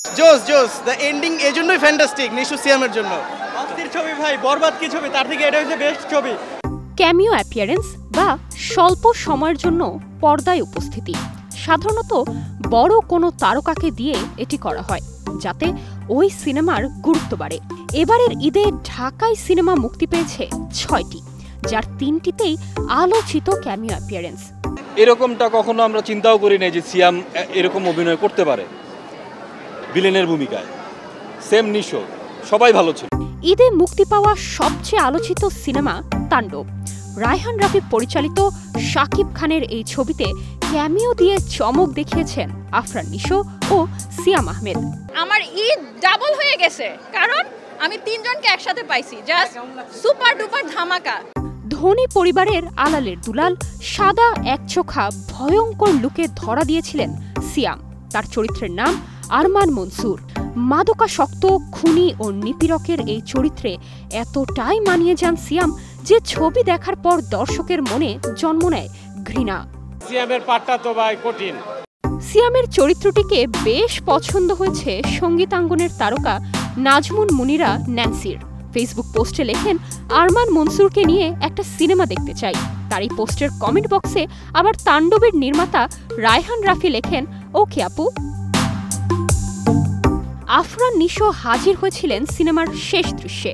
জোস জোস the ending এজন্যই ফ্যান্টাস্টিক নিশু সিয়ামের জন্য। অস্থির ছবি ভাই, বরবাদ কি ছবি, তার থেকে এটা হচ্ছে বেস্ট ছবি। ক্যামিও অ্যাপিয়ারেন্স বা স্বল্প সময়ের জন্য পর্দায় উপস্থিতি সাধারণত বড় কোনো তারকাকে দিয়ে এটি করা হয় যাতে ওই সিনেমার গুরুত্ব বাড়ে। এবারের ঈদে ঢাকায় সিনেমা মুক্তি পেয়েছে ৬টি, যার ৩টিতেই আলোচিত ক্যামিও অ্যাপিয়ারেন্স। এরকমটা কখনো আমরা চিন্তাও করি নাই যে সিয়াম এরকম অভিনয় করতে পারে ভিলেনের ভূমিকায়। সেম নিশো, সবাই ভালো ছিল। ঈদে মুক্তি পাওয়া সবচেয়ে আলোচিত সিনেমা তাণ্ডব। রায়হান রাফি পরিচালিত শাকিব খানের এই ছবিতে ক্যামিও দিয়ে চমক দেখিয়েছেন আফরান নিশো ও সিয়াম আহমেদ। আমার ঈদ ডাবল হয়ে গেছে, কারণ আমি ৩ জনকে একসাথে পাইছি, জাস্ট সুপার ডুপার ধামাকা। ধনী পরিবারের আলালের দুলাল সাদা একচোখা ভয়ঙ্কর লুকে ধরা দিয়েছিলেন সিয়াম। তার চরিত্রের নাম আরমান মনসুর। মাদকাসক্ত খুনি ও নিপীড়কের এই চরিত্রে এতটাই মানিয়ে যান সিয়াম যে ছবি দেখার পর দর্শকের মনে জন্ম নেয় ঘৃণা। সিয়ামের পাঠটা তো ভাই কঠিন। সিয়ামের চরিত্রটিকে বেশ পছন্দ হয়েছে সঙ্গীতাঙ্গনের তারকা নাজমুন মুনিরা ন্যান্সির। ফেসবুক পোস্টে লেখেন, আরমান মনসুরকে নিয়ে একটা সিনেমা দেখতে চাই। তার এই পোস্টের কমেন্ট বক্সে আবার তাণ্ডবের নির্মাতা রায়হান রাফি লেখেন, ওকে আপু। আফরান নিশো হাজির হয়েছিলেন সিনেমার শেষ দৃশ্যে।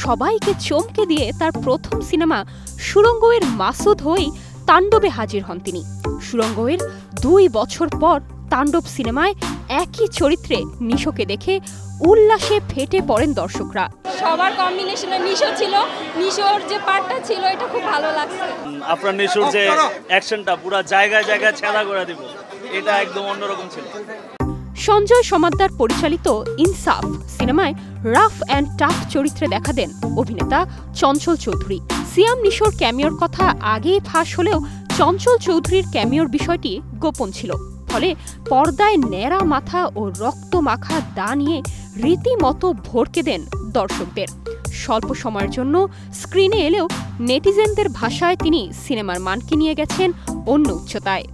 সবাইকে চমকে দিয়ে তার প্রথম সিনেমা সুরঙ্গের মাসুদ হয়েই তাণ্ডবে হাজির হন তিনি। সুরঙ্গের ২ বছর পর তাণ্ডব সিনেমায় একই চরিত্রে নিশোকে দেখে উল্লাসে ফেটে পড়েন দর্শকরা। সবার কম্বিনেশনে নিশো ছিল, নিশোর যে পার্টটা ছিল এটা খুব ভালো লাগছে। আফরান নিশোর যে অ্যাকশনটা পুরো জায়গায় জায়গায় ছেঁদা করে দিব, এটা একদম অন্যরকম ছিল। সঞ্জয় সমাদ্দার পরিচালিত ইনসাফ সিনেমায় রাফ অ্যান্ড টাফ চরিত্রে দেখা দেন অভিনেতা চঞ্চল চৌধুরী। সিয়াম নিশোর ক্যামিওর কথা আগেই ফাঁস হলেও চঞ্চল চৌধুরীর ক্যামিওর বিষয়টি গোপন ছিল, ফলে পর্দায় ন্যাড়া মাথা ও রক্ত মাখা দা নিয়ে রীতিমতো ভড়কে দেন দর্শকদের। স্বল্প সময়ের জন্য স্ক্রিনে এলেও নেটিজেনদের ভাষায় তিনি সিনেমার মানকে নিয়ে গেছেন অন্য উচ্চতায়।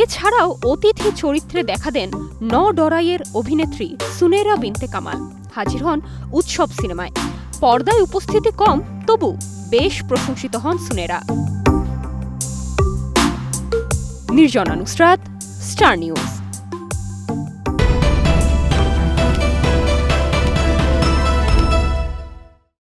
এছাড়াও অতিথি চরিত্রে দেখা দেন ন ডরাইয়ের অভিনেত্রী সুনেরা বিনতে কামাল। হাজির হন উৎসব সিনেমায়। পর্দায় উপস্থিতি কম, তবু বেশ প্রশংসিত হন সুনেরা। Nirjona Nusrat, Star news.